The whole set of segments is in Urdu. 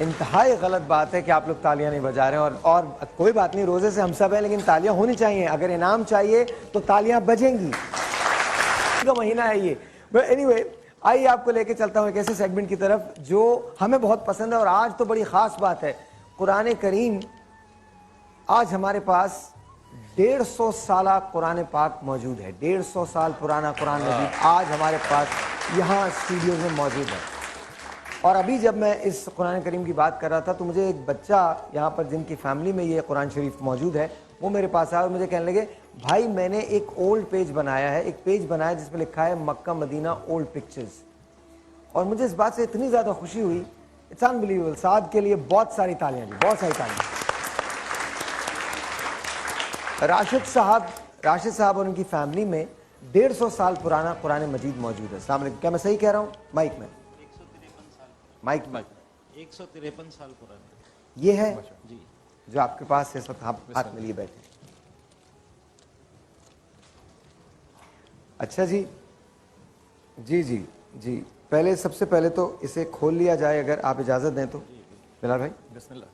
انتہائی غلط بات ہے کہ آپ لوگ تالیاں نہیں بجا رہے ہیں، اور کوئی بات نہیں، روزے سے ہم سب ہیں لیکن تالیاں ہونی چاہیے. اگر انعام چاہیے تو تالیاں بجیں گی. کا مہینہ ہے یہ. اینی وے، آئیے آپ کو لے کے چلتا ہوں ایک ایسے سیگمنٹ کی طرف جو ہمیں بہت پسند ہے، اور آج تو بڑی خاص بات ہے. قرآن کریم آج ہمارے پاس 150 سالہ قرآن پاک موجود ہے. 150 سال پرانا قرآن مجید آج ہمارے پاس یہاں اسٹوڈیوز میں موجود ہے. اور ابھی جب میں اس قرآن کریم کی بات کر رہا تھا تو مجھے ایک بچہ یہاں پر جن کی فیملی میں یہ قرآن شریف موجود ہے وہ میرے پاس آیا اور مجھے کہنے لگے بھائی میں نے ایک اولڈ پیج بنایا ہے، ایک پیج بنایا جس میں لکھا ہے مکہ مدینہ اولڈ پکچرز. اور مجھے اس بات سے اتنی زیادہ خوشی ہوئی، اٹس انبلیویبل. سعد کے لیے بہت ساری تالیاں جی، بہت ساری تالیاں. راشد صاحب اور ان کی فیملی میں 150 سال پرانا قرآن مجید موجود ہے. السلام علیکم. کیا میں صحیح کہہ رہا ہوں؟ مائک میں 153 سال پرانا یہ ہے جی جو آپ کے پاس اس وقت ہاتھ میں لیے بیٹھے. اچھا جی جی جی جی پہلے سب سے پہلے تو اسے کھول لیا جائے اگر آپ اجازت دیں تو. بلال بھائی بسم اللہ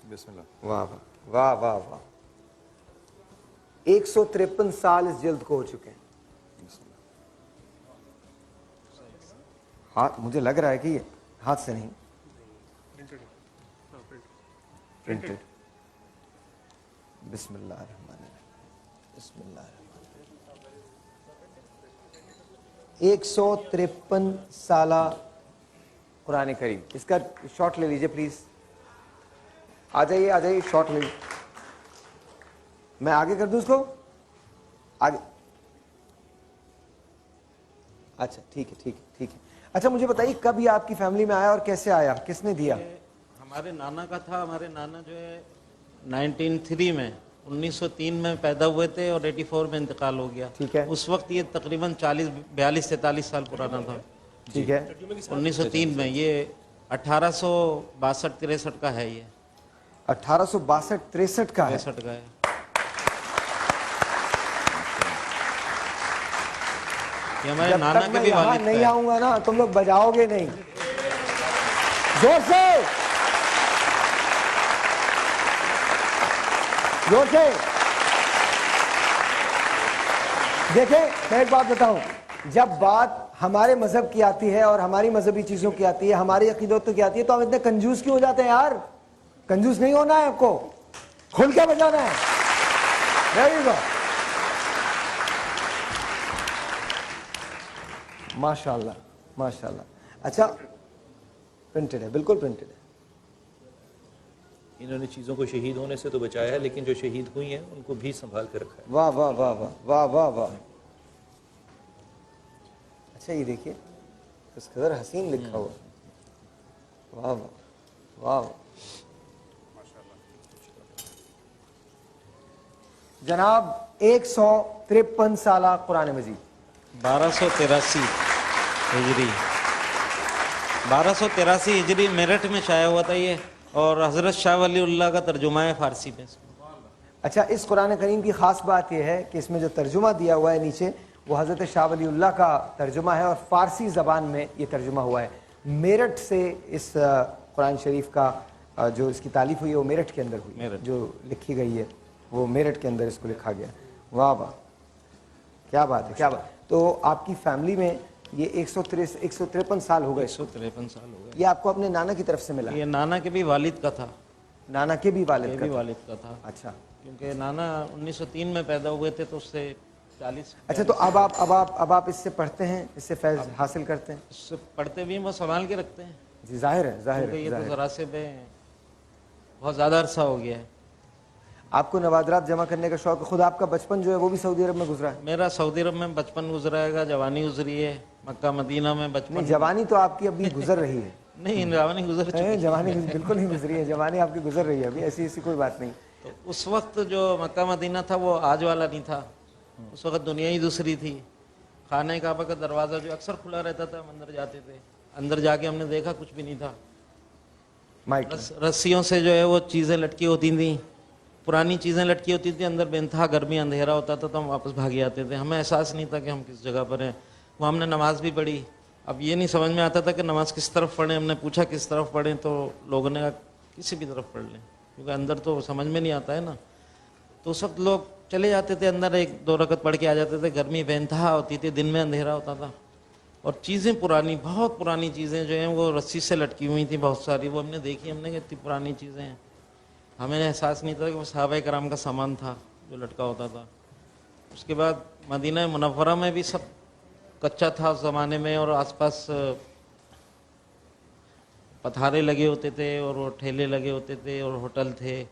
بسم اللہ. واہ واہ واہ واہ واہ. 153 سال اس جلد کو ہو چکے ہیں. ہاتھ مجھے لگ رہا ہے کہ یہ ہاتھ سے نہیں پرنٹڈ. بسم اللہ الرحمن الرحیم. بسم اللہ الرحمن الرحیم. 153 سالہ قرآن کریم. اس کا شارٹ لے لیجئے پلیز. آ جائیے شارٹ لے لیجیے. میں آگے کر دوں اس کو آگے. اچھا ٹھیک ہے. اچھا مجھے بتائیے کب یہ آپ کی فیملی میں آیا اور کیسے آیا، کس نے دیا؟ ہمارے نانا کا تھا. ہمارے نانا جو ہے 1903 میں 1903 میں پیدا ہوئے تھے اور 84 میں انتقال ہو گیا. ٹھیک ہے. اس وقت یہ تقریباً 42-43 سال پرانا تھا. ٹھیک ہے. 1903 میں یہ 1862-63 کا ہے. یہ 1862-63 کا ہے. 63 کا ہے. یہ ہمارے جب نانا تک کے میں بھی یہاں والد نہیں کا ہے. آؤں گا نا تم لوگ بجاؤ گے نہیں. زور سے دیکھیں میں ایک بات بتاؤں، جب بات ہمارے مذہب کی آتی ہے اور ہماری مذہبی چیزوں کی آتی ہے، ہماری عقیدتوں کی آتی ہے تو ہم اتنے کنجوس کیوں ہو جاتے ہیں یار؟ کنجوس نہیں ہونا ہے آپ کو، کھل کے بجانا ہے. Very good. ماشاء اللہ. اچھا پرنٹڈ ہے، بالکل پرنٹڈ ہے. انہوں نے چیزوں کو شہید ہونے سے تو بچایا ہے لیکن جو شہید ہوئی ہیں ان کو بھی سنبھال کے رکھا ہے. واہ واہ واہ واہ واہ واہ واہ. اچھا یہ دیکھیے اس قدر حسین لکھا ہوا. واہ واہ واہ. جناب 153 سالہ قرآن مجید 1283 ہجری 1283 ہجری میرٹھ میں شائع ہوا تھا یہ، اور حضرت شاہ ولی اللہ کا ترجمہ ہے فارسی میں. اچھا اس قرآن کریم کی خاص بات یہ ہے کہ اس میں جو ترجمہ دیا ہوا ہے نیچے وہ حضرت شاہ ولی اللہ کا ترجمہ ہے اور فارسی زبان میں یہ ترجمہ ہوا ہے. میرٹھ سے اس قرآن شریف کا جو اس کی تالیف ہوئی ہے وہ میرٹھ کے اندر ہوئی ہے. جو لکھی گئی ہے وہ میرٹھ کے اندر اس کو لکھا گیا. واہ واہ کیا بات ہے، کیا بات. تو آپ کی فیملی میں یہ 153 سال ہو گئے. 153 سال ہو گئے. یہ آپ کو اپنے نانا کی طرف سے ملا؟ یہ نانا کے بھی والد کا تھا. نانا کے بھی والد کا تھا. اچھا کیونکہ نانا 1903 میں پیدا ہوئے تھے تو اس سے 40. اچھا تو اب آپ اس سے پڑھتے ہیں، اس سے فیض حاصل کرتے ہیں؟ اس سے پڑھتے بھی ہیں، وہ سنبھال کے رکھتے ہیں. جی ظاہر ہے کیونکہ یہ تو ذرا سے بہت زیادہ عرصہ ہو گیا ہے. آپ کو نوادرات جمع کرنے کا شوق ہے. خود آپ کا بچپن جو ہے وہ بھی سعودی عرب میں گزرا ہے؟ میرا سعودی عرب میں بچپن گزرا ہے گا، جوانی گزری ہے مکہ مدینہ میں. بچپن جوانی تو آپ کی ابھی گزر رہی ہے. نہیں جوانی گزر چکی ہے. جوانی بالکل نہیں گزری ہے، جوانی آپ کی گزر رہی ہے ابھی، ایسی کوئی بات نہیں. تو اس وقت جو مکہ مدینہ تھا وہ آج والا نہیں تھا. اس وقت دنیا ہی دوسری تھی. خانہ کعبہ کا دروازہ جو اکثر کھلا رہتا تھا، ہم اندر جاتے تھے. اندر جا کے ہم نے دیکھا کچھ بھی نہیں تھا. رسیوں سے جو ہے وہ چیزیں لٹکی ہوتی تھیں، پرانی چیزیں لٹکی ہوتی تھیں. اندر بے انتہا گرمی اندھیرا ہوتا تھا تو ہم واپس بھاگے آتے تھے. ہمیں احساس نہیں تھا کہ ہم کس جگہ پر ہیں. وہاں ہم نے نماز بھی پڑھی. اب یہ نہیں سمجھ میں آتا تھا کہ نماز کس طرف پڑھیں. ہم نے پوچھا کس طرف پڑھیں تو لوگوں نے کہا کسی بھی طرف پڑھ لیں, کیونکہ اندر تو سمجھ میں نہیں آتا ہے نا. تو اس وقت لوگ چلے جاتے تھے اندر, 1-2 رکعت پڑھ کے آ جاتے تھے. گرمی بے انتہا ہوتی تھی, دن میں اندھیرا ہوتا تھا, اور چیزیں پرانی, بہت پرانی چیزیں جو ہیں وہ رسی سے لٹکی ہوئی تھیں بہت ساری. وہ ہم نے دیکھی, ہم نے کہ اتنی پرانی چیزیں ہیں. ہمیں احساس نہیں تھا کہ وہ صحابہ کرام کا سامان تھا جو لٹکا ہوتا تھا. اس کے بعد مدینہ منورہ میں بھی سب کچا تھا اس زمانے میں, اور آس پاس پتھارے لگے ہوتے تھے اور وہ ٹھیلے لگے ہوتے تھے اور ہوٹل تھے.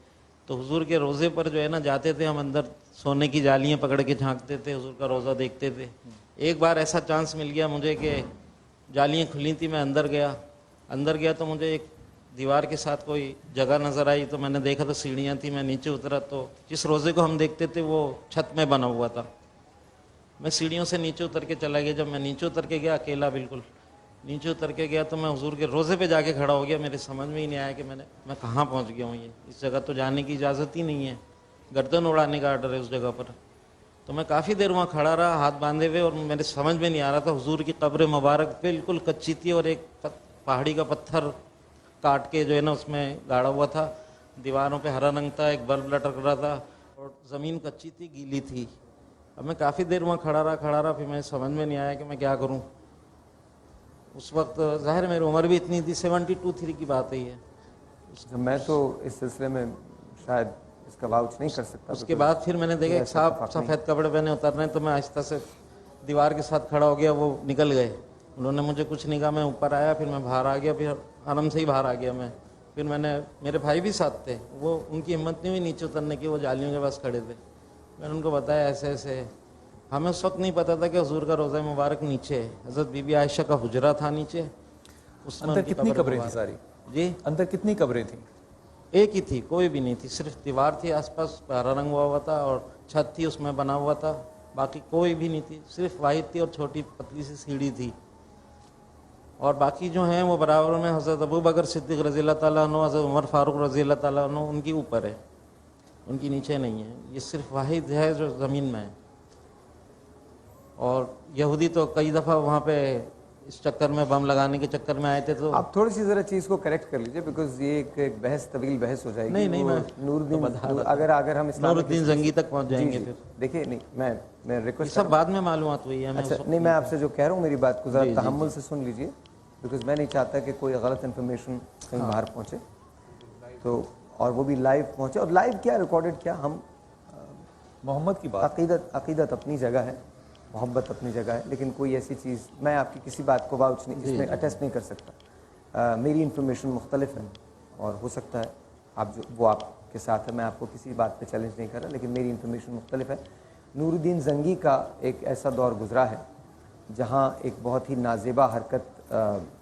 تو حضور کے روزے پر جو ہے نا جاتے تھے ہم, اندر سونے کی جالیاں پکڑ کے جھانکتے تھے, حضور کا روزہ دیکھتے تھے. ایک بار ایسا چانس مل گیا مجھے کہ جالیاں کھلی تھیں, میں اندر گیا تو مجھے ایک دیوار کے ساتھ کوئی جگہ نظر آئی. تو میں نے دیکھا تو سیڑھیاں تھیں, میں نیچے اترا تو جس روزے کو ہم دیکھتے تھے وہ چھت میں بنا ہوا تھا. میں سیڑھیوں سے نیچے اتر کے چلا گیا. جب میں نیچے اتر کے گیا, اکیلا بالکل نیچے اتر کے گیا, تو میں حضور کے روزے پہ جا کے کھڑا ہو گیا. میرے سمجھ میں ہی نہیں آیا کہ میں کہاں پہنچ گیا ہوں. اس جگہ تو جانے کی اجازت ہی نہیں ہے, گردن اڑانے کا آرڈر ہے اس جگہ پر. تو میں کافی دیر وہاں کھڑا رہا ہاتھ باندھے ہوئے, اور میرے سمجھ میں نہیں آ رہا تھا. حضور کی قبر مبارک بالکل کچی تھی, اور ایک پہاڑی کا پتھر کاٹ کے جو ہے نا اس میں گاڑا ہوا تھا. دیواروں پہ ہرا رنگ تھا, ایک بلب لٹک رہا تھا, اور زمین کچی تھی, گیلی تھی. اب میں کافی دیر وہاں کھڑا رہا, پھر میں سمجھ میں نہیں آیا کہ میں کیا کروں. اس وقت ظاہر میری عمر بھی اتنی تھی, 72-73 کی بات ہے یہ. میں تو اس سلسلے میں شاید اس کا واؤچ نہیں کر سکتا. اس کے بعد پھر میں نے دیکھا ایک صاحب سفید کپڑے پہنے اتر رہے ہیں, تو میں آہستہ سے دیوار کے ساتھ کھڑا ہو گیا. وہ نکل گئے, انہوں نے مجھے کچھ نہیں کہا. میں اوپر آیا, پھر میں باہر آ گیا, پھر حرم سے ہی باہر آ گیا میں. پھر میرے بھائی بھی ساتھ تھے, وہ ان کی ہمت نہیں ہوئی نیچے اترنے کی, وہ جالیوں کے پاس کھڑے تھے. میں نے ان کو بتایا ایسے ایسے. ہمیں اس وقت نہیں پتا تھا کہ حضور کا روضہ مبارک نیچے ہے. حضرت بی بی عائشہ کا حجرہ تھا نیچے, اس میں اندر کتنی قبریں تھیں ساری؟ جی اندر کتنی قبریں تھیں؟ ایک ہی تھی, کوئی بھی نہیں تھی. صرف دیوار تھی آس پاس, ہرا رنگ ہوا تھا, اور چھت تھی اس میں بنا ہوا تھا. باقی کوئی بھی نہیں تھی, صرف واحد تھی, اور چھوٹی پتلی سی سیڑھی تھی. اور باقی جو ہیں وہ برابر میں حضرت ابو بکر صدیق رضی اللہ تعالیٰ عنہ, حضرت عمر فاروق رضی اللہ تعالیٰ عنہ, ان کی اوپر ہے, ان کی نیچے نہیں ہے. یہ صرف واحد ہے جو زمین میں ہے. اور یہودی تو کئی دفعہ وہاں پہ اس چکر میں, بم لگانے کے چکر میں آئے تھے. تو آپ تھوڑی سی ذرا چیز کو کریکٹ کر لیجئے, بیکاز یہ ایک بحث, طویل بحث ہو جائے گی. نہیں, میں اگر ہم نور الدین زنگی تک پہنچ جائیں گے. پھر دیکھیے, نہیں میں ریکویسٹ سب بعد میں معلومات ہوئی ہے. اچھا نہیں, میں آپ سے جو کہہ رہا ہوں میری بات کو ذرا تحمل سے سن لیجئے, بیکاز میں نہیں چاہتا کہ کوئی غلط انفارمیشن کہیں باہر پہنچے, تو اور وہ بھی لائیو پہنچے. اور لائیو کیا, ریکارڈڈ کیا, ہم محمد کی بات, عقیدت اپنی جگہ ہے, محبت اپنی جگہ ہے, لیکن کوئی ایسی چیز میں آپ کی کسی بات کو واؤچ نہیں, اس میں اٹیسٹ نہیں کر سکتا. میری انفارمیشن مختلف ہے, اور ہو سکتا ہے وہ آپ کے ساتھ ہے, میں آپ کو کسی بات پہ چیلنج نہیں کر رہا, لیکن میری انفارمیشن مختلف ہے. نور الدین زنگی کا ایک ایسا دور گزرا ہے جہاں ایک بہت ہی نازیبا حرکت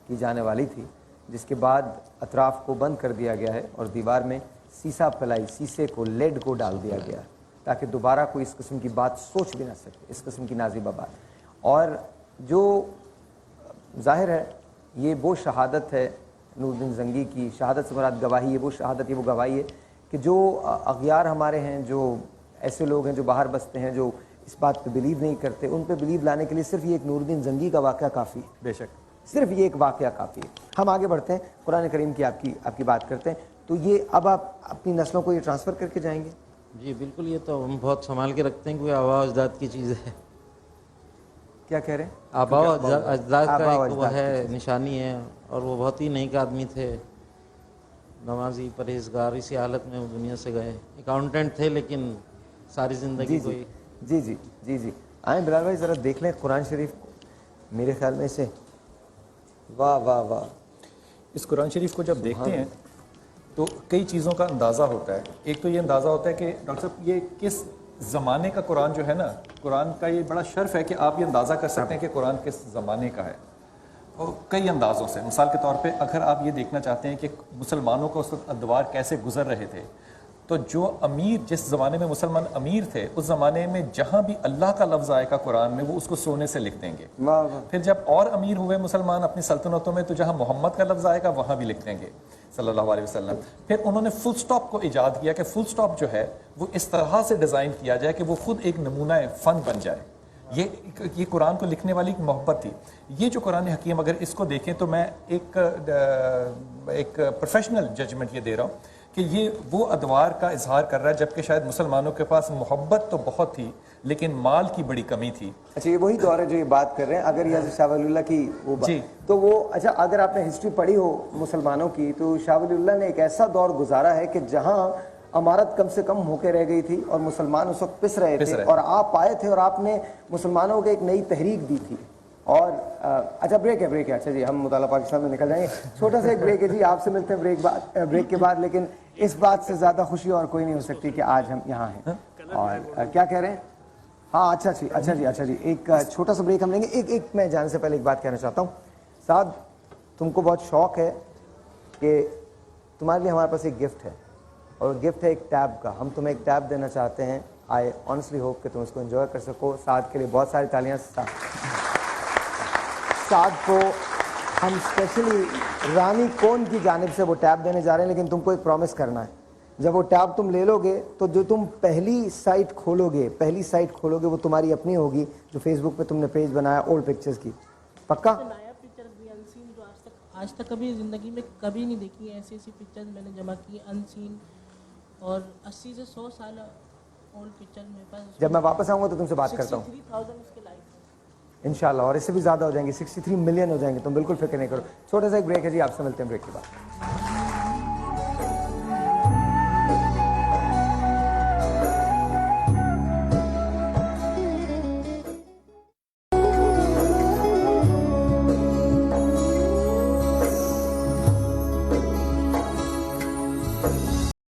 کی جانے والی تھی, جس کے بعد اطراف کو بند کر دیا گیا ہے, اور دیوار میں سیسا پلائی, سیسے کو, لیڈ کو ڈال دیا گیا, تاکہ دوبارہ کوئی اس قسم کی بات سوچ بھی نہ سکے, اس قسم کی نازیبہ بات. اور جو ظاہر ہے یہ وہ شہادت ہے نور الدین زنگی کی, شہادت سے مراد گواہی ہے, وہ شہادت ہے, وہ گواہی ہے کہ جو اغیار ہمارے ہیں, جو ایسے لوگ ہیں جو باہر بستے ہیں, جو اس بات پہ بلیو نہیں کرتے, ان پہ بلیو لانے کے لیے صرف یہ ایک نور الدین زنگی کا واقعہ کافی ہے. بے شک, صرف یہ ایک واقعہ کافی ہے. ہم آگے بڑھتے ہیں, قرآن کریم کی آپ کی بات کرتے ہیں. تو یہ اب آپ اپنی نسلوں کو یہ ٹرانسفر کر کے جائیں گے؟ جی بالکل, یہ تو ہم بہت سنبھال کے رکھتے ہیں, کیونکہ آباء و اجداد کی چیز ہے. کیا کہہ رہے ہیں؟ آباء و اجداد کا ایک وہ ہے, نشانی ہے, اور وہ بہت ہی نیک آدمی تھے, نمازی, پرہیزگار. اسی حالت میں وہ دنیا سے گئے. اکاؤنٹنٹ تھے, لیکن ساری زندگی کوئی. جی آئیں بلال بھائی, ذرا دیکھ لیں قرآن شریف کو. میرے خیال میں اسے واہ واہ واہ, اس قرآن شریف کو جب دیکھتے ہیں تو کئی چیزوں کا اندازہ ہوتا ہے. ایک تو یہ اندازہ ہوتا ہے کہ ڈاکٹر صاحب یہ کس زمانے کا قرآن جو ہے نا, قرآن کا یہ بڑا شرف ہے کہ آپ یہ اندازہ کر سکتے ہیں کہ قرآن کس زمانے کا ہے, اور کئی اندازوں سے. مثال کے طور پہ اگر آپ یہ دیکھنا چاہتے ہیں کہ مسلمانوں کو اس وقت ادوار کیسے گزر رہے تھے, تو جو امیر, جس زمانے میں مسلمان امیر تھے, اس زمانے میں جہاں بھی اللہ کا لفظ آئے گا قرآن میں, وہ اس کو سونے سے لکھ دیں گے. پھر جب اور امیر ہوئے مسلمان اپنی سلطنتوں میں, تو جہاں محمد کا لفظ آئے گا وہاں بھی لکھ دیں گے صلی اللہ علیہ وسلم. پھر انہوں نے فل سٹاپ کو ایجاد کیا کہ فل سٹاپ جو ہے وہ اس طرح سے ڈیزائن کیا جائے کہ وہ خود ایک نمونہ فن بن جائے. یہ قرآن کو لکھنے والی ایک محبت تھی. یہ جو قرآن حکیم اگر اس کو دیکھیں تو میں ایک پروفیشنل ججمنٹ یہ دے رہا ہوں کہ یہ وہ ادوار کا اظہار کر رہا ہے جبکہ شاید مسلمانوں کے پاس محبت تو بہت تھی لیکن مال کی بڑی کمی تھی. اچھا یہ وہی دور ہے جو یہ بات کر رہے ہیں. اگر یہ حضرت شاہ ولی اللہ کی وہ بات تو وہ اچھا اگر آپ نے ہسٹری پڑھی ہو مسلمانوں کی تو شاہ ولی اللہ نے ایک ایسا دور گزارا ہے کہ جہاں امارت کم سے کم ہو کے رہ گئی تھی اور مسلمان اس وقت پس رہے تھے اور آپ آئے تھے اور آپ نے مسلمانوں کو ایک نئی تحریک دی تھی. اور اچھا بریک ہے اچھا جی ہم مطالعہ پاکستان میں نکل جائیں گے. چھوٹا سا ایک بریک ہے جی, آپ سے ملتے ہیں بریک کے بعد. لیکن اس بات سے زیادہ خوشی اور کوئی نہیں ہو سکتی کہ آج ہم یہاں ہیں. اور کیا کہہ رہے ہیں؟ ہاں اچھا جی ایک چھوٹا سا بریک ہم لیں گے. ایک میں جانے سے پہلے ایک بات کہنا چاہتا ہوں. سعد تم کو بہت شوق ہے کہ تمہارے لیے ہمارے پاس ایک گفٹ ہے اور گفٹ ہے ایک ٹیب کا. ہم تمہیں ایک ٹیب دینا چاہتے ہیں. آئی آنیسٹلی ہوپ کہ تم اس کو انجوائے کر سکو. سعد کے لیے بہت ساری تالیاں. سعد کو ہم اسپیشلی رانی کون کی جانب سے وہ ٹیب دینے جا رہے ہیں لیکن تم کو ایک پرومس کرنا ہے. جب وہ ٹیب تم لے لو گے تو جو تم پہلی سائٹ کھولو گے وہ تمہاری اپنی ہوگی جو فیس بک پہ تم نے پیج بنایا اولڈ پکچرز کی. پکا؟ آج تک کبھی زندگی میں کبھی نہیں دیکھی ہیں ایسی پکچرز میں نے جمع کی ان سین اور 80 سے 100 سال اولڈ پکچر میرے پاس. جب میں واپس آؤں گا تو تم سے بات کرتا ہوں 63,000 اس کے لائک انشاءاللہ, اور اس سے بھی زیادہ ہو جائیں گے. 63 ملین ہو جائیں گے. تم بالکل فکر نہیں کرو. چھوٹا سا ایک بریک ہے جی, آپ سے ملتے ہیں بریک کے بعد.